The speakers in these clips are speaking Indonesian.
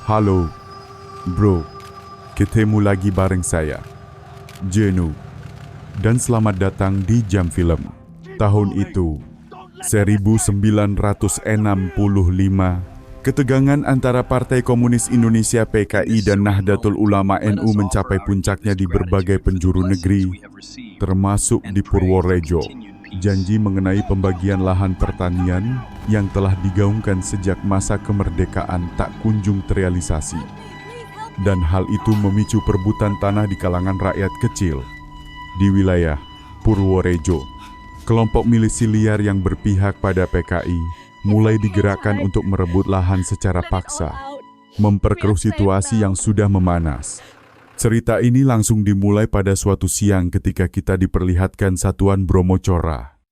Halo, bro. Ketemu lagi bareng saya, Jenu. Dan selamat datang di Jam Film. Tahun itu, 1965, ketegangan antara Partai Komunis Indonesia PKI dan Nahdlatul Ulama NU mencapai puncaknya di berbagai penjuru negeri, termasuk di Purworejo. Janji mengenai pembagian lahan pertanian yang telah digaungkan sejak masa kemerdekaan tak kunjung terrealisasi. Dan hal itu memicu perebutan tanah di kalangan rakyat kecil. Di wilayah Purworejo, kelompok milisi liar yang berpihak pada PKI mulai digerakkan untuk merebut lahan secara paksa, memperkeruh situasi yang sudah memanas. Cerita ini langsung dimulai pada suatu siang ketika kita diperlihatkan Satuan Bromocora,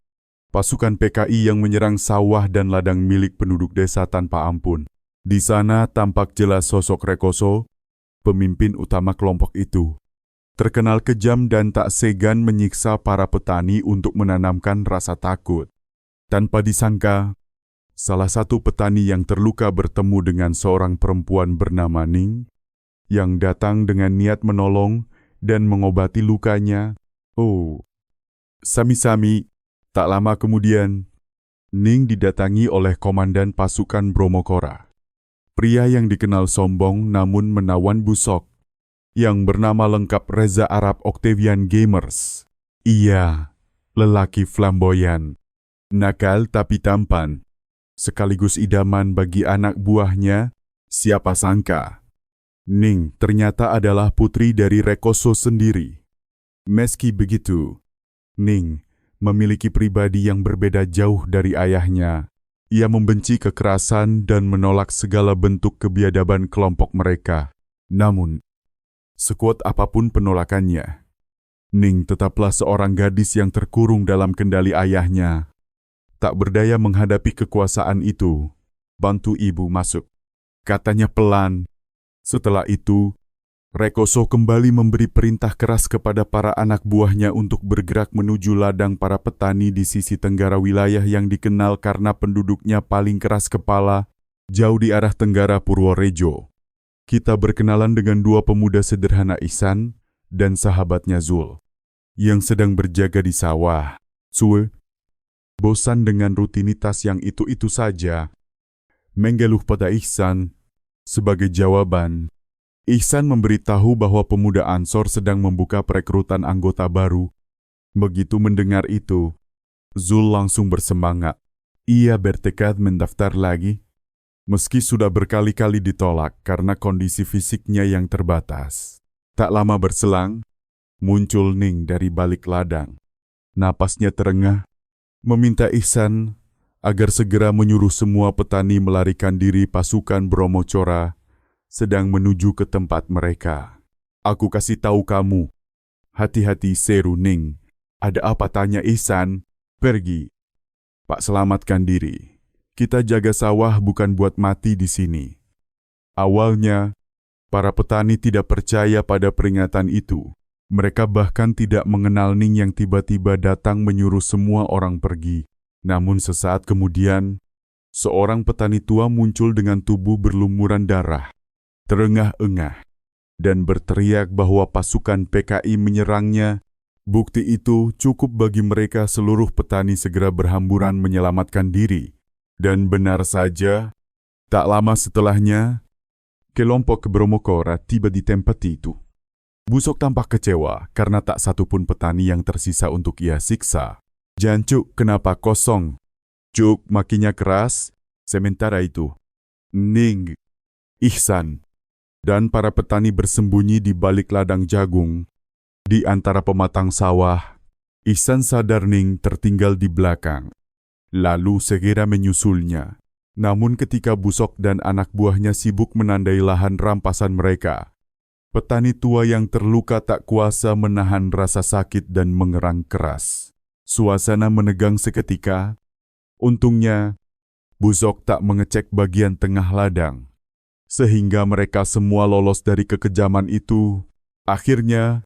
pasukan PKI yang menyerang sawah dan ladang milik penduduk desa tanpa ampun. Di sana tampak jelas sosok Rekoso, pemimpin utama kelompok itu. Terkenal kejam dan tak segan menyiksa para petani untuk menanamkan rasa takut. Tanpa disangka, salah satu petani yang terluka bertemu dengan seorang perempuan bernama Ning, yang datang dengan niat menolong dan mengobati lukanya. Oh, sami-sami, tak lama kemudian, Ning didatangi oleh komandan pasukan Bromocora. Pria yang dikenal sombong namun menawan busok, yang bernama lengkap Reza Arab Octavian Gamers. Ia, lelaki flamboyan, nakal tapi tampan, sekaligus idaman bagi anak buahnya. Siapa sangka Ning ternyata adalah putri dari Rekoso sendiri. Meski begitu, Ning memiliki pribadi yang berbeda jauh dari ayahnya. Ia membenci kekerasan dan menolak segala bentuk kebiadaban kelompok mereka. Namun, sekuat apapun penolakannya, Ning tetaplah seorang gadis yang terkurung dalam kendali ayahnya. Tak berdaya menghadapi kekuasaan itu, bantu ibu masuk, katanya pelan. Setelah itu, Rekoso kembali memberi perintah keras kepada para anak buahnya untuk bergerak menuju ladang para petani di sisi tenggara wilayah yang dikenal karena penduduknya paling keras kepala, jauh di arah tenggara Purworejo. Kita berkenalan dengan dua pemuda sederhana, Ihsan dan sahabatnya Zul, yang sedang berjaga di sawah. Zul bosan dengan rutinitas yang itu-itu saja, mengeluh pada Ihsan. Sebagai jawaban, Ihsan memberitahu bahwa pemuda Ansor sedang membuka perekrutan anggota baru. Begitu mendengar itu, Zul langsung bersemangat. Ia bertekad mendaftar lagi, meski sudah berkali-kali ditolak karena kondisi fisiknya yang terbatas. Tak lama berselang, muncul Ning dari balik ladang. Napasnya terengah, meminta Ihsan agar segera menyuruh semua petani melarikan diri. Pasukan Bromocora sedang menuju ke tempat mereka. Aku kasih tahu kamu. Hati-hati, seru Ning. Ada apa, tanya Ihsan? Pergi. Pak, selamatkan diri. Kita jaga sawah bukan buat mati di sini. Awalnya, para petani tidak percaya pada peringatan itu. Mereka bahkan tidak mengenal Ning yang tiba-tiba datang menyuruh semua orang pergi. Namun sesaat kemudian, seorang petani tua muncul dengan tubuh berlumuran darah, terengah-engah, dan berteriak bahwa pasukan PKI menyerangnya. Bukti itu cukup bagi mereka. Seluruh petani segera berhamburan menyelamatkan diri. Dan benar saja, tak lama setelahnya, kelompok Bromocora tiba di tempat itu. Busok tampak kecewa karena tak satupun petani yang tersisa untuk ia siksa. Jancuk, kenapa kosong? Cuk, makinya keras. Sementara itu, Ning, Ihsan, dan para petani bersembunyi di balik ladang jagung. Di antara pematang sawah, Ihsan sadar Ning tertinggal di belakang. Lalu segera menyusulnya. Namun ketika Busok dan anak buahnya sibuk menandai lahan rampasan mereka, petani tua yang terluka tak kuasa menahan rasa sakit dan mengerang keras. Suasana menegang seketika. Untungnya, Busok tak mengecek bagian tengah ladang, sehingga mereka semua lolos dari kekejaman itu. Akhirnya,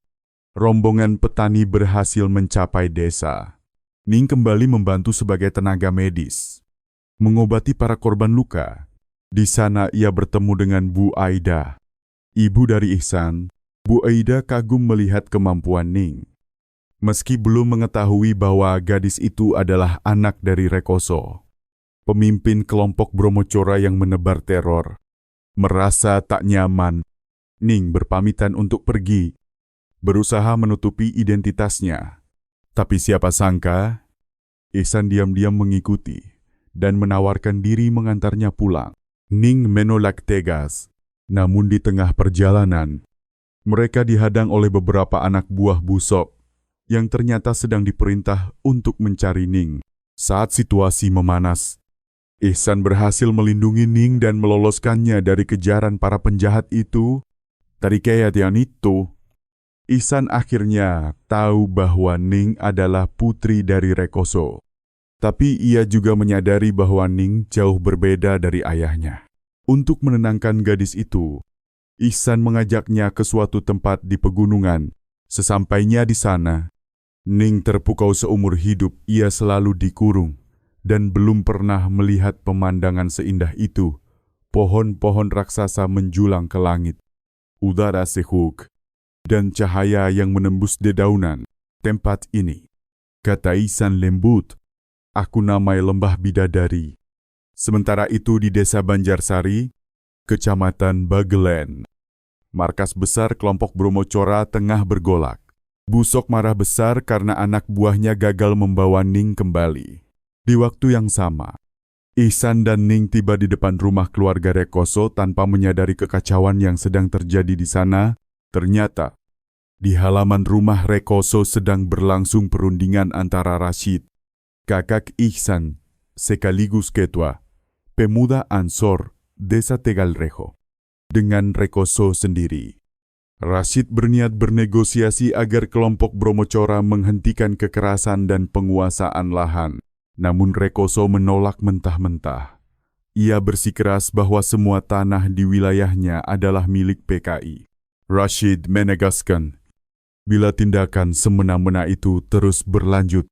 rombongan petani berhasil mencapai desa. Ning kembali membantu sebagai tenaga medis, mengobati para korban luka, Di sana ia bertemu dengan Bu Aida, ibu dari Ihsan. Bu Aida kagum melihat kemampuan Ning. Meski belum mengetahui bahwa gadis itu adalah anak dari Rekoso, pemimpin kelompok Bromocora yang menebar teror, merasa tak nyaman, Ning berpamitan untuk pergi, berusaha menutupi identitasnya. Tapi siapa sangka, Ihsan diam-diam mengikuti dan menawarkan diri mengantarnya pulang. Ning menolak tegas, namun di tengah perjalanan, mereka dihadang oleh beberapa anak buah Busok yang ternyata sedang diperintah untuk mencari Ning. Saat situasi memanas, Ihsan berhasil melindungi Ning dan meloloskannya dari kejaran para penjahat itu. Dari kejadian itu, Ihsan akhirnya tahu bahwa Ning adalah putri dari Rekoso. Tapi ia juga menyadari bahwa Ning jauh berbeda dari ayahnya. Untuk menenangkan gadis itu, Ihsan mengajaknya ke suatu tempat di pegunungan. Sesampainya di sana, Ning terpukau seumur hidup. Ia selalu dikurung dan belum pernah melihat pemandangan seindah itu. Pohon-pohon raksasa menjulang ke langit, udara sejuk, dan cahaya yang menembus dedaunan. Tempat ini, kata Ihsan lembut, aku namai Lembah Bidadari. Sementara itu di desa Banjarsari, Kecamatan Bagelen, markas besar kelompok Bromocora tengah bergolak. Busok marah besar karena anak buahnya gagal membawa Ning kembali. Di waktu yang sama, Ihsan dan Ning tiba di depan rumah keluarga Rekoso tanpa menyadari kekacauan yang sedang terjadi di sana. Ternyata, di halaman rumah Rekoso sedang berlangsung perundingan antara Rashid, kakak Ihsan, sekaligus ketua pemuda Ansor Desa Tegalrejo, dengan Rekoso sendiri. Rashid berniat bernegosiasi agar kelompok Bromocora menghentikan kekerasan dan penguasaan lahan. Namun Rekoso menolak mentah-mentah. Ia bersikeras bahwa semua tanah di wilayahnya adalah milik PKI. Rashid menegaskan, bila tindakan semena-mena itu terus berlanjut,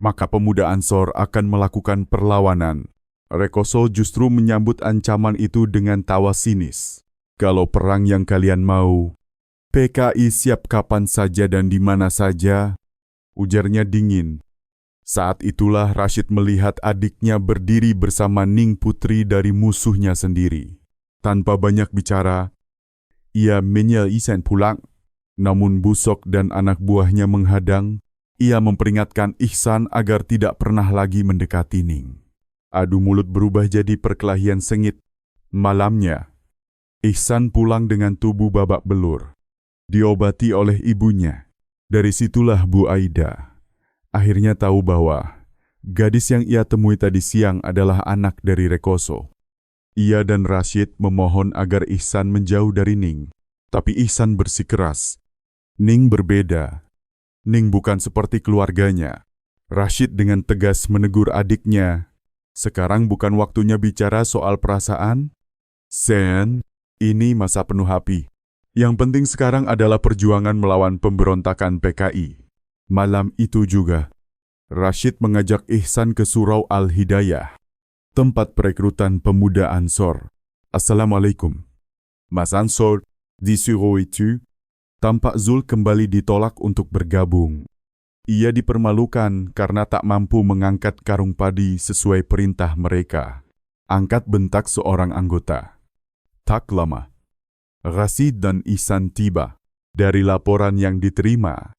maka pemuda Ansor akan melakukan perlawanan. Rekoso justru menyambut ancaman itu dengan tawa sinis. Kalau perang yang kalian mau, PKI siap kapan saja dan di mana saja, ujarnya dingin. Saat itulah Rashid melihat adiknya berdiri bersama Ning putri dari musuhnya sendiri. Tanpa banyak bicara, ia menyuruh Ihsan pulang. Namun Busok dan anak buahnya menghadang. Ia memperingatkan Ihsan agar tidak pernah lagi mendekati Ning. Adu mulut berubah jadi perkelahian sengit. Malamnya, Ihsan pulang dengan tubuh babak belur, diobati oleh ibunya. Dari situlah Bu Aida akhirnya tahu bahwa gadis yang ia temui tadi siang adalah anak dari Rekoso. Ia dan Rashid memohon agar Ihsan menjauh dari Ning. Tapi Ihsan bersikeras. Ning berbeda. Ning bukan seperti keluarganya. Rashid dengan tegas menegur adiknya. Sekarang bukan waktunya bicara soal perasaan. Sen, ini masa penuh api. Yang penting sekarang adalah perjuangan melawan pemberontakan PKI. Malam itu juga, Rashid mengajak Ihsan ke Surau Al-Hidayah, tempat perekrutan pemuda Ansor. Assalamualaikum. Mas Ansor, di surau itu, tampak Zul kembali ditolak untuk bergabung. Ia dipermalukan karena tak mampu mengangkat karung padi sesuai perintah mereka. Angkat bentak seorang anggota. Tak lama, Rashid dan Ihsan tiba. Dari laporan yang diterima,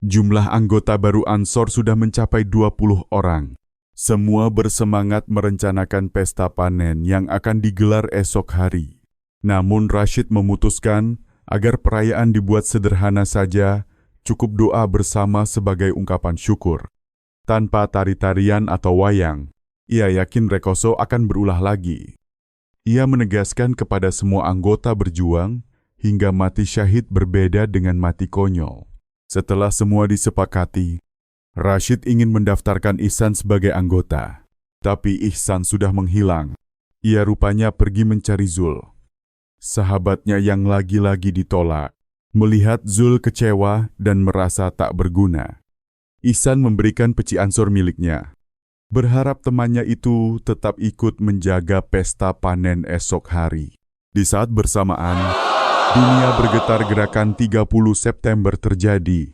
jumlah anggota baru Ansor sudah mencapai 20 orang. Semua bersemangat merencanakan pesta panen yang akan digelar esok hari. Namun Rashid memutuskan agar perayaan dibuat sederhana saja, cukup doa bersama sebagai ungkapan syukur. Tanpa tari-tarian atau wayang, ia yakin Rekoso akan berulah lagi. Ia menegaskan kepada semua anggota berjuang, hingga mati syahid berbeda dengan mati konyol. Setelah semua disepakati, Rashid ingin mendaftarkan Ihsan sebagai anggota. Tapi Ihsan sudah menghilang. Ia rupanya pergi mencari Zul, sahabatnya yang lagi-lagi ditolak. Melihat Zul kecewa dan merasa tak berguna, Ihsan memberikan peci Ansor miliknya. berharap temannya itu tetap ikut menjaga pesta panen esok hari. Di saat bersamaan, dunia bergetar. Gerakan 30 September terjadi.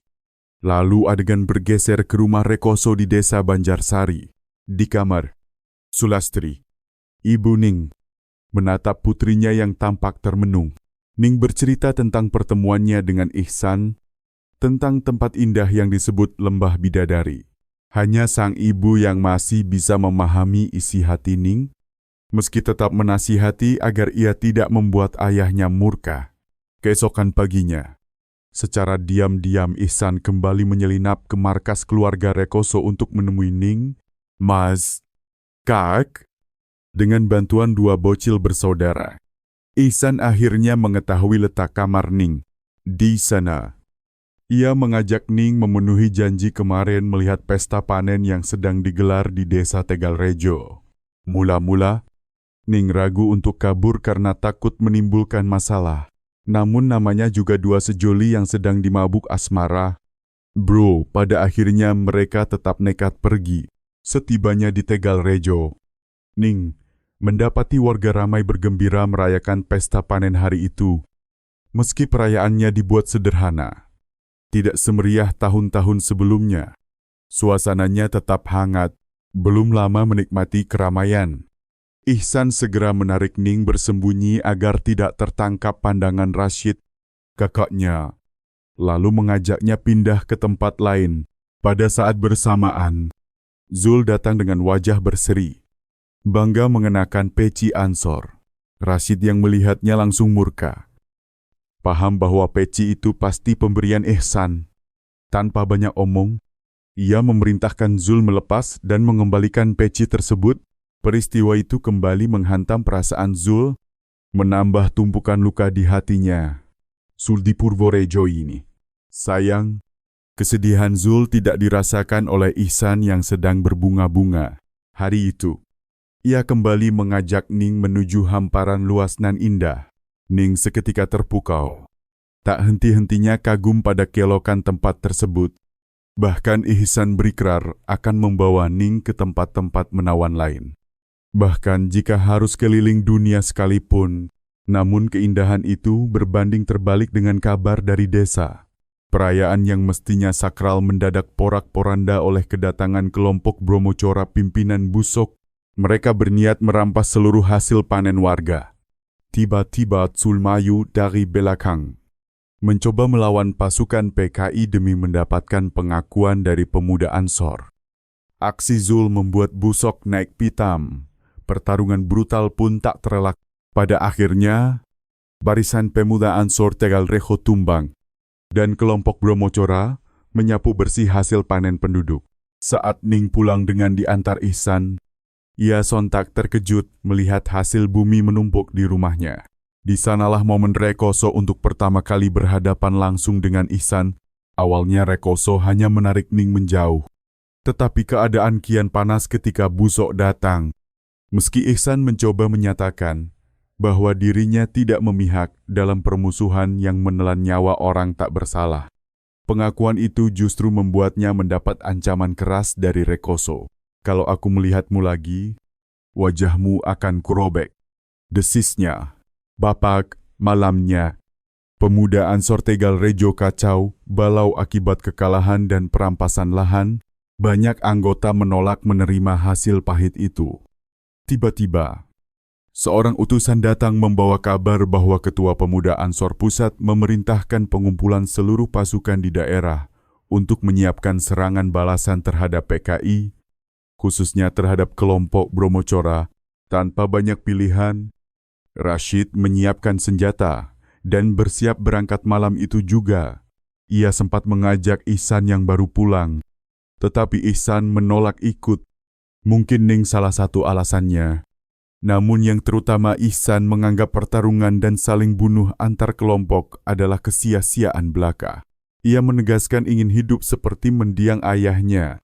Lalu adegan bergeser ke rumah Rekoso di desa Banjarsari. Di kamar, Sulastri, Ibu Ning, menatap putrinya yang tampak termenung. Ning bercerita tentang pertemuannya dengan Ihsan, tentang tempat indah yang disebut Lembah Bidadari. Hanya sang ibu yang masih bisa memahami isi hati Ning, meski tetap menasihati agar ia tidak membuat ayahnya murka. Keesokan paginya, secara diam-diam Ihsan kembali menyelinap ke markas keluarga Rekoso untuk menemui Ning, Mas, Kak, dengan bantuan dua bocil bersaudara. Ihsan akhirnya mengetahui letak kamar Ning. Di sana, ia mengajak Ning memenuhi janji kemarin melihat pesta panen yang sedang digelar di desa Tegalrejo. Mula-mula, Ning ragu untuk kabur karena takut menimbulkan masalah. Namun namanya juga dua sejoli yang sedang dimabuk asmara. Bro, pada akhirnya mereka tetap nekat pergi. Setibanya di Tegalrejo, Ning mendapati warga ramai bergembira merayakan pesta panen hari itu. Meski perayaannya dibuat sederhana, tidak semeriah tahun-tahun sebelumnya, suasananya tetap hangat. Belum lama menikmati keramaian, Ihsan segera menarik Ning bersembunyi agar tidak tertangkap pandangan Rashid, kakaknya, lalu mengajaknya pindah ke tempat lain. Pada saat bersamaan, Zul datang dengan wajah berseri, bangga mengenakan peci Ansor. Rashid yang melihatnya langsung murka. Paham bahwa peci itu pasti pemberian Ihsan. Tanpa banyak omong, ia memerintahkan Zul melepas dan mengembalikan peci tersebut. Peristiwa itu kembali menghantam perasaan Zul, menambah tumpukan luka di hatinya. Zul di Purworejo ini. Sayang, kesedihan Zul tidak dirasakan oleh Ihsan yang sedang berbunga-bunga. Hari itu, ia kembali mengajak Ning menuju hamparan luas nan indah. Ning seketika terpukau. Tak henti-hentinya kagum pada keelokan tempat tersebut. Bahkan Ihsan berikrar akan membawa Ning ke tempat-tempat menawan lain. Bahkan jika harus keliling dunia sekalipun, namun keindahan itu berbanding terbalik dengan kabar dari desa. Perayaan yang mestinya sakral mendadak porak-poranda oleh kedatangan kelompok Bromocora pimpinan Busok. Mereka berniat merampas seluruh hasil panen warga. Tiba-tiba Zul maju dari belakang, mencoba melawan pasukan PKI demi mendapatkan pengakuan dari pemuda Ansor. Aksi Zul membuat Busok naik pitam. Pertarungan brutal pun tak terelak. Pada akhirnya, barisan pemuda Ansor Tegalrejo tumbang, dan kelompok Bromocora menyapu bersih hasil panen penduduk. Saat Ning pulang dengan diantar Ihsan, ia sontak terkejut melihat hasil bumi menumpuk di rumahnya. Di sanalah momen Rekoso untuk pertama kali berhadapan langsung dengan Ihsan. Awalnya Rekoso hanya menarik Ning menjauh. Tetapi keadaan kian panas ketika Busok datang. Meski Ihsan mencoba menyatakan bahwa dirinya tidak memihak dalam permusuhan yang menelan nyawa orang tak bersalah, pengakuan itu justru membuatnya mendapat ancaman keras dari Rekoso. Kalau aku melihatmu lagi, wajahmu akan kurobek, desisnya. Bapak, malamnya, pemuda Ansor Tegalrejo kacau balau akibat kekalahan dan perampasan lahan. Banyak anggota menolak menerima hasil pahit itu. Tiba-tiba, seorang utusan datang membawa kabar bahwa Ketua Pemuda Ansor Pusat memerintahkan pengumpulan seluruh pasukan di daerah untuk menyiapkan serangan balasan terhadap PKI, khususnya terhadap kelompok Bromocora. Tanpa banyak pilihan, Rashid menyiapkan senjata dan bersiap berangkat malam itu juga. Ia sempat mengajak Ihsan yang baru pulang, tetapi Ihsan menolak ikut. Mungkin Ning salah satu alasannya. Namun yang terutama Ihsan menganggap pertarungan dan saling bunuh antar kelompok adalah kesia-siaan belaka. Ia menegaskan ingin hidup seperti mendiang ayahnya,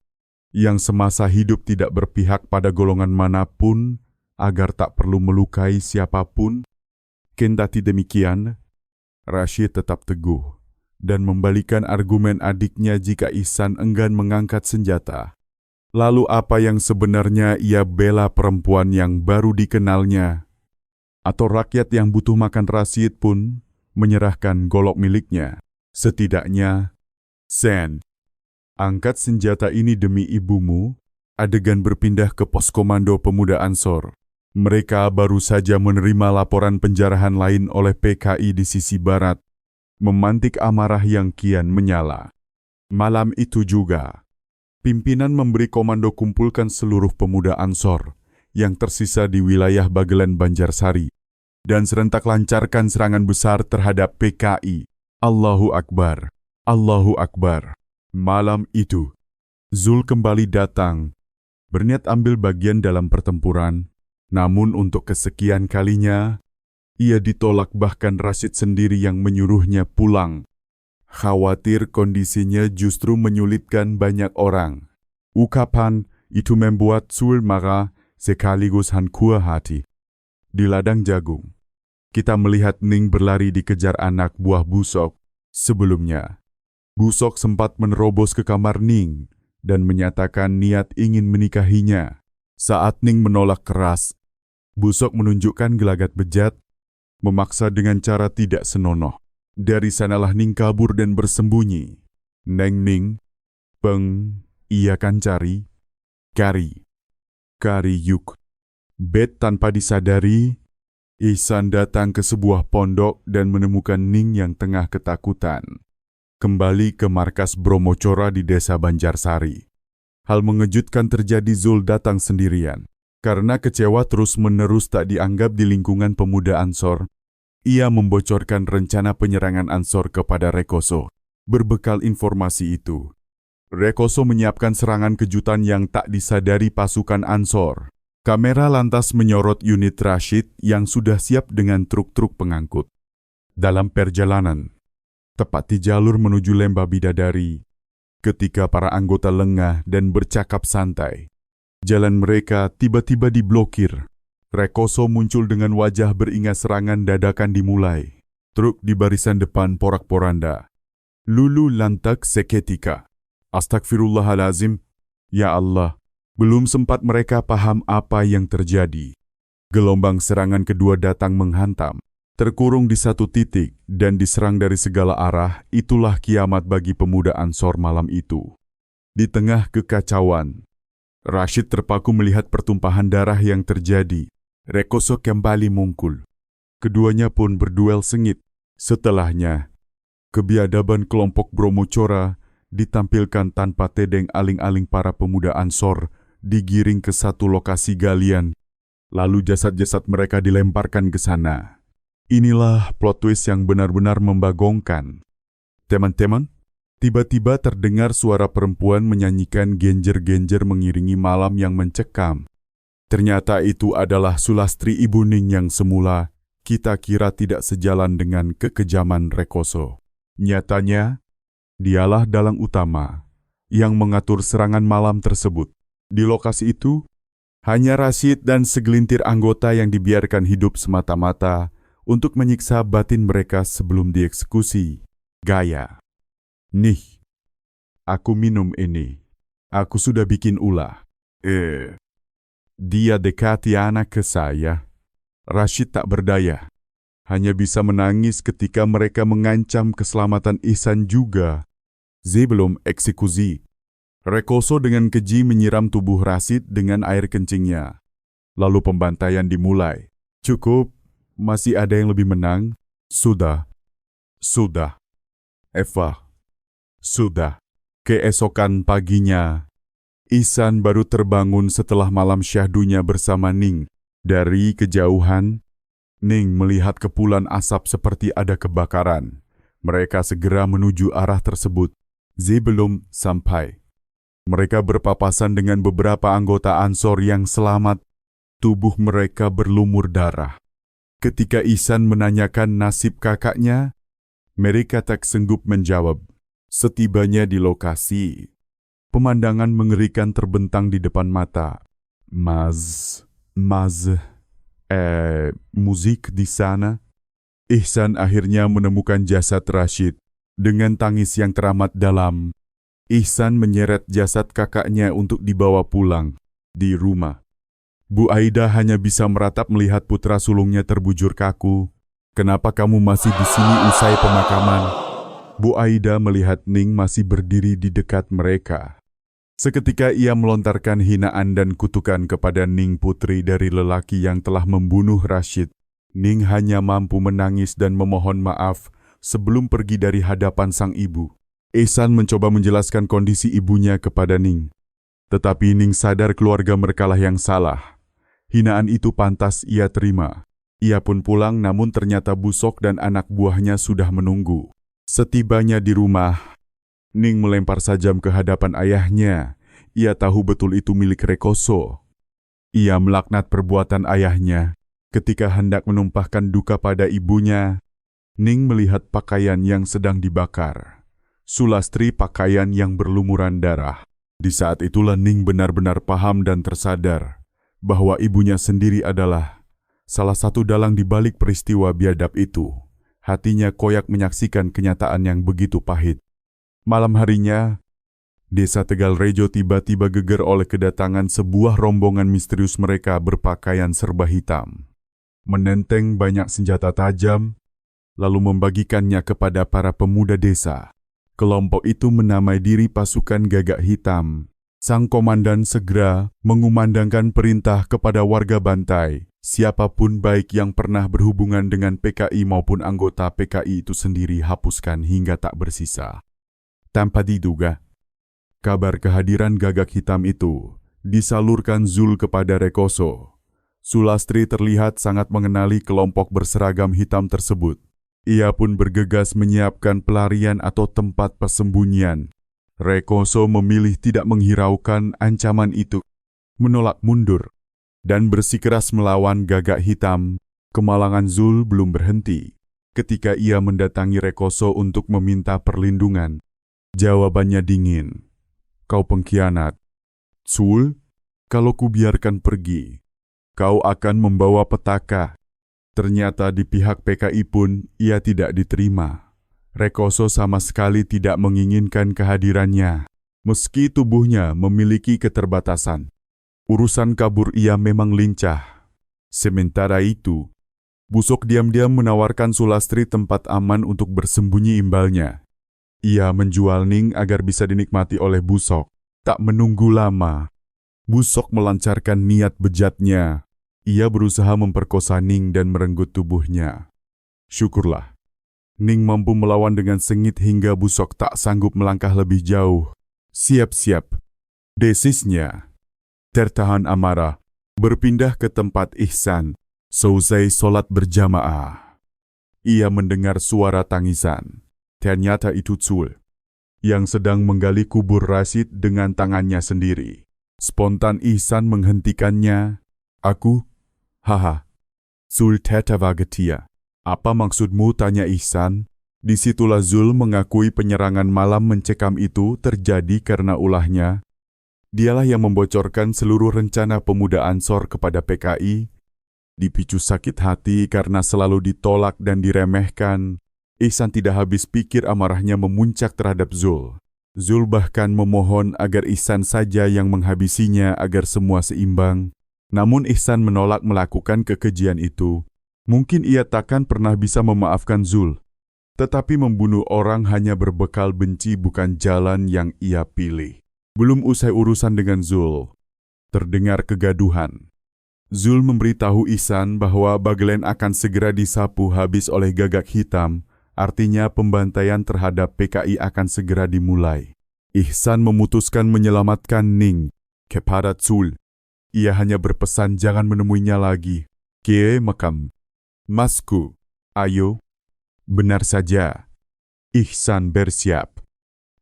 yang semasa hidup tidak berpihak pada golongan manapun, agar tak perlu melukai siapapun. Kendati demikian, Rashid tetap teguh dan membalikan argumen adiknya jika Ihsan enggan mengangkat senjata. Lalu apa yang sebenarnya ia bela perempuan yang baru dikenalnya? Atau rakyat yang butuh makan Rashid pun menyerahkan golok miliknya? Setidaknya, Sen, angkat senjata ini demi ibumu. Adegan berpindah ke pos komando pemuda Ansor. Mereka baru saja menerima laporan penjarahan lain oleh PKI di sisi barat, memantik amarah yang kian menyala. Malam itu juga, pimpinan memberi komando kumpulkan seluruh pemuda Ansor yang tersisa di wilayah Bagelen Banjarsari dan serentak lancarkan serangan besar terhadap PKI. Allahu Akbar, Allahu Akbar. Malam itu, Zul kembali datang, berniat ambil bagian dalam pertempuran, namun untuk kesekian kalinya, ia ditolak bahkan Rashid sendiri yang menyuruhnya pulang. Khawatir kondisinya justru menyulitkan banyak orang. Ungkapan itu membuat Zul marah sekaligus hancur hati. Di ladang jagung, kita melihat Ning berlari dikejar anak buah Busok. Sebelumnya, Busok sempat menerobos ke kamar Ning dan menyatakan niat ingin menikahinya. Saat Ning menolak keras, Busok menunjukkan gelagat bejat, memaksa dengan cara tidak senonoh. Dari sanalah Ning kabur dan bersembunyi. Neng Ning, Peng, ia kan cari, Kari yuk. Bet tanpa disadari, Ihsan datang ke sebuah pondok dan menemukan Ning yang tengah ketakutan. Kembali ke markas Bromocora di desa Banjarsari. Hal mengejutkan terjadi. Zul datang sendirian. Karena kecewa terus-menerus tak dianggap di lingkungan pemuda Ansor, ia membocorkan rencana penyerangan Ansor kepada Rekoso. Berbekal informasi itu, Rekoso menyiapkan serangan kejutan yang tak disadari pasukan Ansor. Kamera lantas menyorot unit Rashid yang sudah siap dengan truk-truk pengangkut. Dalam perjalanan, tepat di jalur menuju Lembah Bidadari, ketika para anggota lengah dan bercakap santai, jalan mereka tiba-tiba diblokir. Rekoso muncul dengan wajah beringat serangan dadakan dimulai. Truk di barisan depan porak-poranda. Lulu lantak seketika. Astagfirullahalazim. Ya Allah, belum sempat mereka paham apa yang terjadi. Gelombang serangan kedua datang menghantam. Terkurung di satu titik dan diserang dari segala arah, itulah kiamat bagi pemuda Ansor malam itu. Di tengah kekacauan, Rashid terpaku melihat pertumpahan darah yang terjadi. Rekoso kembali mungkul. Keduanya pun berduel sengit. Setelahnya, kebiadaban kelompok Bromocora ditampilkan tanpa tedeng. Aling-aling para pemuda Ansor digiring ke satu lokasi galian. Lalu jasad-jasad mereka dilemparkan ke sana. Inilah plot twist yang benar-benar membagongkan. Teman-teman, tiba-tiba terdengar suara perempuan menyanyikan genjer-genjer mengiringi malam yang mencekam. Ternyata itu adalah Sulastri Ibu Ning yang semula kita kira tidak sejalan dengan kekejaman Rekoso. Nyatanya, dialah dalang utama yang mengatur serangan malam tersebut. Di lokasi itu, hanya Rashid dan segelintir anggota yang dibiarkan hidup semata-mata untuk menyiksa batin mereka sebelum dieksekusi. Gaya. Nih, aku minum ini. Aku sudah bikin ulah. Dia dekati anak ke saya. Rashid tak berdaya. Hanya bisa menangis ketika mereka mengancam keselamatan Ihsan juga. Sebelum eksekusi, Rekoso dengan keji menyiram tubuh Rashid dengan air kencingnya. Lalu pembantaian dimulai. Cukup. Masih ada yang lebih menang? Sudah. Eva. Sudah. Keesokan paginya, Ihsan baru terbangun setelah malam syahdunya bersama Ning. Dari kejauhan, Ning melihat kepulan asap seperti ada kebakaran. Mereka segera menuju arah tersebut. Sebelum sampai, mereka berpapasan dengan beberapa anggota Ansor yang selamat. Tubuh mereka berlumur darah. Ketika Ihsan menanyakan nasib kakaknya, mereka tak sanggup menjawab. Setibanya di lokasi, pemandangan mengerikan terbentang di depan mata. Musik di sana. Ihsan akhirnya menemukan jasad Rashid. Dengan tangis yang teramat dalam, Ihsan menyeret jasad kakaknya untuk dibawa pulang. Di rumah, Bu Aida hanya bisa meratap melihat putra sulungnya terbujur kaku. "Kenapa kamu masih di sini usai pemakaman?" Bu Aida melihat Ning masih berdiri di dekat mereka. Seketika ia melontarkan hinaan dan kutukan kepada Ning, putri dari lelaki yang telah membunuh Rashid. Ning hanya mampu menangis dan memohon maaf sebelum pergi dari hadapan sang ibu. Ihsan mencoba menjelaskan kondisi ibunya kepada Ning. Tetapi Ning sadar keluarga merekalah yang salah. Hinaan itu pantas ia terima. Ia pun pulang, namun ternyata Busok dan anak buahnya sudah menunggu. Setibanya di rumah, Ning melempar sajam ke hadapan ayahnya. Ia tahu betul itu milik Rekoso. Ia melaknat perbuatan ayahnya. Ketika hendak menumpahkan duka pada ibunya, Ning melihat pakaian yang sedang dibakar. Sulastri pakaian yang berlumuran darah. Di saat itulah Ning benar-benar paham dan tersadar bahwa ibunya sendiri adalah salah satu dalang di balik peristiwa biadab itu. Hatinya koyak menyaksikan kenyataan yang begitu pahit. Malam harinya, Desa Tegal Rejo tiba-tiba geger oleh kedatangan sebuah rombongan misterius. Mereka berpakaian serba hitam, menenteng banyak senjata tajam, lalu membagikannya kepada para pemuda desa. Kelompok itu menamai diri pasukan Gagak Hitam. Sang komandan segera mengumandangkan perintah kepada warga Bantai. Siapapun baik yang pernah berhubungan dengan PKI maupun anggota PKI itu sendiri hapuskan hingga tak bersisa. Tanpa diduga, kabar kehadiran Gagak Hitam itu disalurkan Zul kepada Rekoso. Sulastri terlihat sangat mengenali kelompok berseragam hitam tersebut. Ia pun bergegas menyiapkan pelarian atau tempat persembunyian. Rekoso memilih tidak menghiraukan ancaman itu, menolak mundur, dan bersikeras melawan Gagak Hitam. Kemalangan Zul belum berhenti. Ketika ia mendatangi Rekoso untuk meminta perlindungan, jawabannya dingin. "Kau pengkhianat. Zul, kalau kubiarkan pergi, kau akan membawa petaka." Ternyata di pihak PKI pun ia tidak diterima. Rekoso sama sekali tidak menginginkan kehadirannya, meski tubuhnya memiliki keterbatasan. Urusan kabur ia memang lincah. Sementara itu, Busok diam-diam menawarkan Sulastri tempat aman untuk bersembunyi imbalnya. Ia menjual Ning agar bisa dinikmati oleh Busok. Tak menunggu lama, Busok melancarkan niat bejatnya. Ia berusaha memperkosa Ning dan merenggut tubuhnya. Syukurlah, Ning mampu melawan dengan sengit hingga Busok tak sanggup melangkah lebih jauh. Siap-siap, desisnya. Tertahan amarah, berpindah ke tempat Ihsan. Seusai sholat berjamaah, ia mendengar suara tangisan. Ternyata itu Zul, yang sedang menggali kubur Rashid dengan tangannya sendiri. Spontan Ihsan menghentikannya. "Aku? Haha." Zul tertawa getir. "Apa maksudmu?" tanya Ihsan. Disitulah Zul mengakui penyerangan malam mencekam itu terjadi karena ulahnya. Dialah yang membocorkan seluruh rencana pemuda Ansor kepada PKI. Dipicu sakit hati karena selalu ditolak dan diremehkan, Ihsan tidak habis pikir amarahnya memuncak terhadap Zul. Zul bahkan memohon agar Ihsan saja yang menghabisinya agar semua seimbang. Namun Ihsan menolak melakukan kekejian itu. Mungkin ia takkan pernah bisa memaafkan Zul. Tetapi membunuh orang hanya berbekal benci bukan jalan yang ia pilih. Belum usai urusan dengan Zul, terdengar kegaduhan. Zul memberitahu Ihsan bahwa Bagelen akan segera disapu habis oleh Gagak Hitam, artinya pembantaian terhadap PKI akan segera dimulai. Ihsan memutuskan menyelamatkan Ning kepada Zul. Ia hanya berpesan jangan menemuinya lagi. "Kie makam. Masku, ayo." Benar saja. Ihsan bersiap,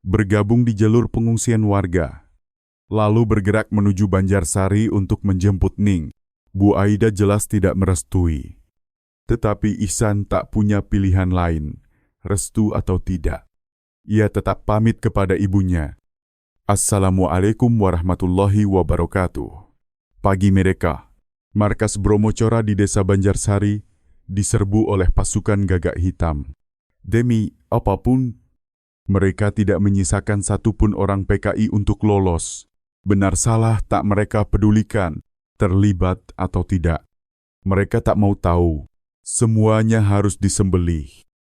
bergabung di jalur pengungsian warga, lalu bergerak menuju Banjarsari untuk menjemput Ning. Bu Aida jelas tidak merestui. Tetapi Ihsan tak punya pilihan lain, restu atau tidak. Ia tetap pamit kepada ibunya. "Assalamualaikum warahmatullahi wabarakatuh." Pagi mereka, markas Bromocora di desa Banjarsari diserbu oleh pasukan Gagak Hitam. Demi apapun, Mereka tidak menyisakan satupun orang PKI untuk lolos. Benar salah tak mereka pedulikan, terlibat atau tidak. Mereka tak mau tahu. Semuanya harus disembelih.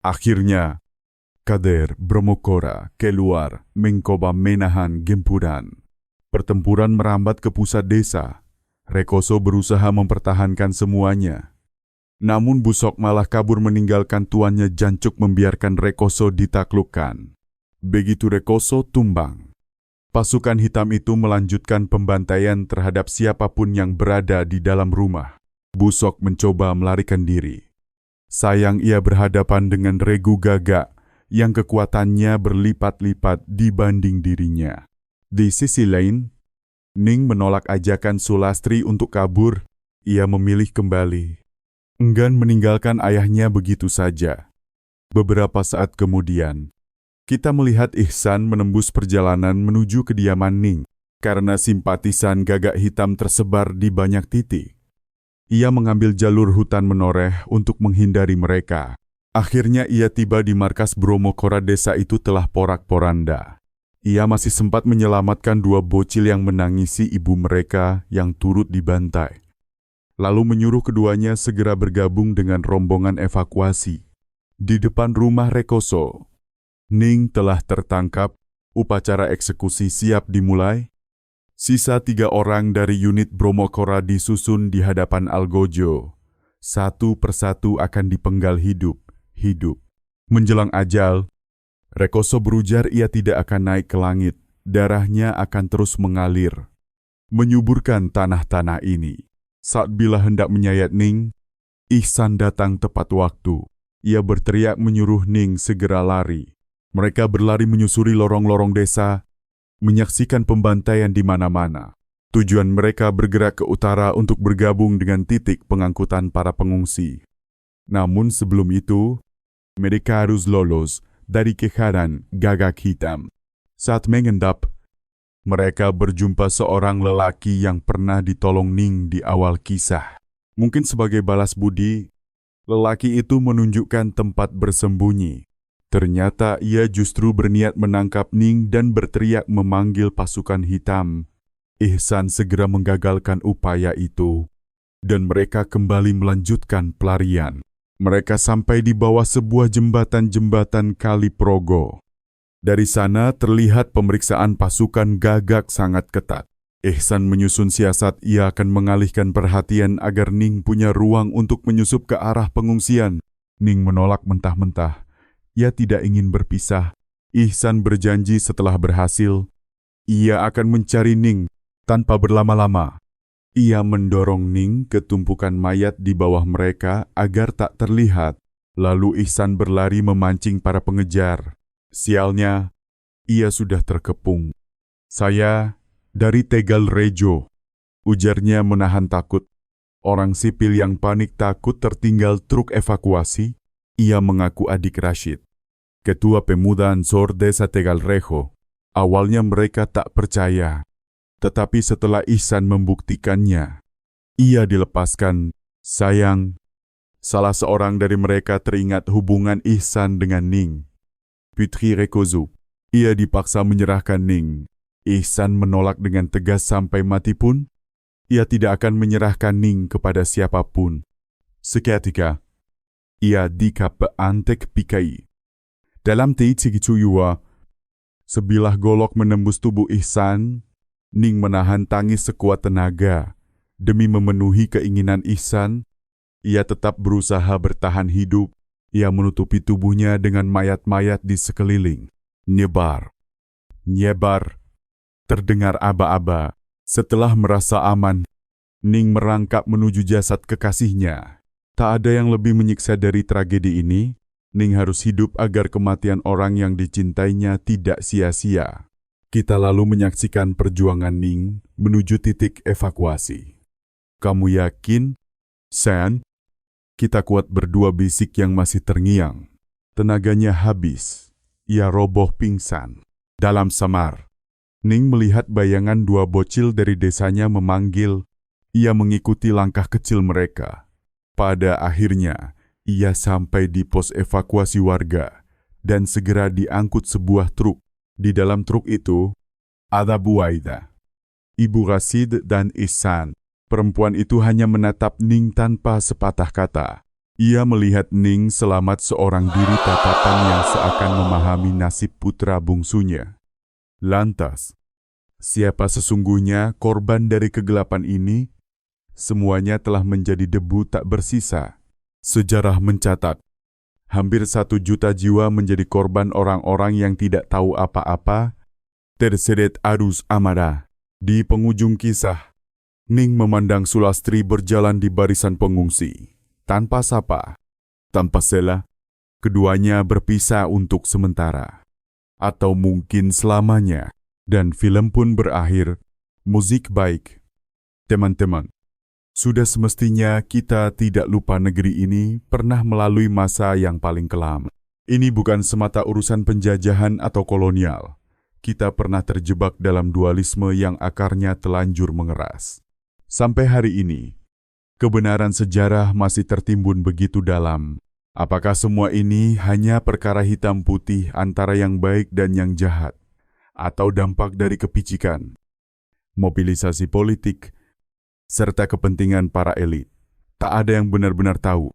Akhirnya, Kader Bromokora keluar mencoba menahan gempuran. Pertempuran merambat ke pusat desa. Rekoso berusaha mempertahankan semuanya. Namun Busok malah kabur meninggalkan tuannya Jancuk membiarkan Rekoso ditaklukkan. Begitu Rekoso tumbang, pasukan hitam itu melanjutkan pembantaian terhadap siapapun yang berada di dalam rumah. Busok mencoba melarikan diri. Sayang ia berhadapan dengan Regu Gagak yang kekuatannya berlipat-lipat dibanding dirinya. Di sisi lain, Ning menolak ajakan Sulastri untuk kabur. Ia memilih kembali. Enggan meninggalkan ayahnya begitu saja. Beberapa saat kemudian, kita melihat Ihsan menembus perjalanan menuju kediaman Ning karena simpatisan Gagak Hitam tersebar di banyak titik. Ia mengambil jalur hutan menoreh untuk menghindari mereka. Akhirnya ia tiba di markas Bromokora. Desa itu telah porak-poranda. Ia masih sempat menyelamatkan 2 bocil yang menangisi ibu mereka yang turut dibantai. Lalu menyuruh keduanya segera bergabung dengan rombongan evakuasi. Di depan rumah Rekoso, Ning telah tertangkap, upacara eksekusi siap dimulai. Sisa 3 orang dari unit Bromokora disusun di hadapan Algojo. Satu persatu akan dipenggal hidup. Menjelang ajal, Rekoso berujar ia tidak akan naik ke langit, darahnya akan terus mengalir, menyuburkan tanah-tanah ini. Saat bila hendak menyayat Ning, Ihsan datang tepat waktu. Ia berteriak menyuruh Ning segera lari. Mereka berlari menyusuri lorong-lorong desa, menyaksikan pembantaian di mana-mana. Tujuan mereka bergerak ke utara untuk bergabung dengan titik pengangkutan para pengungsi. Namun sebelum itu, mereka harus lolos dari kejaran Gagak Hitam. Saat mengendap, mereka berjumpa seorang lelaki yang pernah ditolong Ning di awal kisah. Mungkin sebagai balas budi, lelaki itu menunjukkan tempat bersembunyi. Ternyata ia justru berniat menangkap Ning dan berteriak memanggil pasukan hitam. Ihsan segera menggagalkan upaya itu, dan mereka kembali melanjutkan pelarian. Mereka sampai di bawah sebuah jembatan Kali Progo. Dari sana terlihat pemeriksaan pasukan Gagak sangat ketat. Ihsan menyusun siasat ia akan mengalihkan perhatian agar Ning punya ruang untuk menyusup ke arah pengungsian. Ning menolak mentah-mentah. Ia tidak ingin berpisah. Ihsan berjanji setelah berhasil, ia akan mencari Ning tanpa berlama-lama. Ia mendorong Ning ke tumpukan mayat di bawah mereka agar tak terlihat. Lalu Ihsan berlari memancing para pengejar. Sialnya, ia sudah terkepung. "Saya dari Tegal Rejo," ujarnya menahan takut. Orang sipil yang panik takut tertinggal truk evakuasi. Ia mengaku adik Rashid, ketua pemuda Ansor desa Tegal Rejo. Awalnya mereka tak percaya, tetapi setelah Ihsan membuktikannya, ia dilepaskan. Sayang, salah seorang dari mereka teringat hubungan Ihsan dengan Ning, Putri Rekoso. Ia dipaksa menyerahkan Ning. Ihsan menolak dengan tegas sampai mati pun, ia tidak akan menyerahkan Ning kepada siapapun. Seketika, ia dikapeantek PKI. Dalam titik Cuyua, sebilah golok menembus tubuh Ihsan. Ning menahan tangis sekuat tenaga. Demi memenuhi keinginan Ihsan, ia tetap berusaha bertahan hidup. Ia menutupi tubuhnya dengan mayat-mayat di sekeliling. Nyebar, terdengar aba-aba. Setelah merasa aman, Ning merangkak menuju jasad kekasihnya. Tak ada yang lebih menyiksa dari tragedi ini. Ning harus hidup agar kematian orang yang dicintainya tidak sia-sia. Kita lalu menyaksikan perjuangan Ning menuju titik evakuasi. "Kamu yakin, San?" "Kita kuat berdua," bisik yang masih terngiang. Tenaganya habis. Ia roboh pingsan. Dalam samar, Ning melihat bayangan 2 bocil dari desanya memanggil. Ia mengikuti langkah kecil mereka. Pada akhirnya, ia sampai di pos evakuasi warga. dan segera diangkut sebuah truk. Di dalam truk itu, ada Buaida, Ibu Rasid dan Ihsan. Perempuan itu hanya menatap Ning tanpa sepatah kata. Ia melihat Ning selamat seorang diri, tatapan yang seakan memahami nasib putra bungsunya. Lantas, siapa sesungguhnya korban dari kegelapan ini? Semuanya telah menjadi debu tak bersisa. Sejarah mencatat, hampir 1 juta jiwa menjadi korban orang-orang yang tidak tahu apa-apa, terseret arus amarah. Di penghujung kisah, Ning memandang Sulastri berjalan di barisan pengungsi. Tanpa sapa, tanpa sela, keduanya berpisah untuk sementara. Atau mungkin selamanya. Dan film pun berakhir. Musik baik. Teman-teman, sudah semestinya kita tidak lupa negeri ini pernah melalui masa yang paling kelam. Ini bukan semata urusan penjajahan atau kolonial. Kita pernah terjebak dalam dualisme yang akarnya telanjur mengeras. Sampai hari ini, kebenaran sejarah masih tertimbun begitu dalam. Apakah semua ini hanya perkara hitam putih antara yang baik dan yang jahat? Atau dampak dari kepicikan, mobilisasi politik, serta kepentingan para elit? Tak ada yang benar-benar tahu.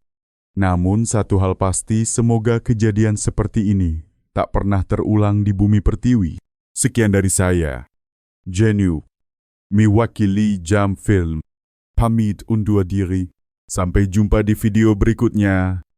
Namun satu hal pasti, semoga kejadian seperti ini tak pernah terulang di bumi pertiwi. Sekian dari saya, Jenu, mewakili Jam Film. Pamit undur diri. Sampai jumpa di video berikutnya.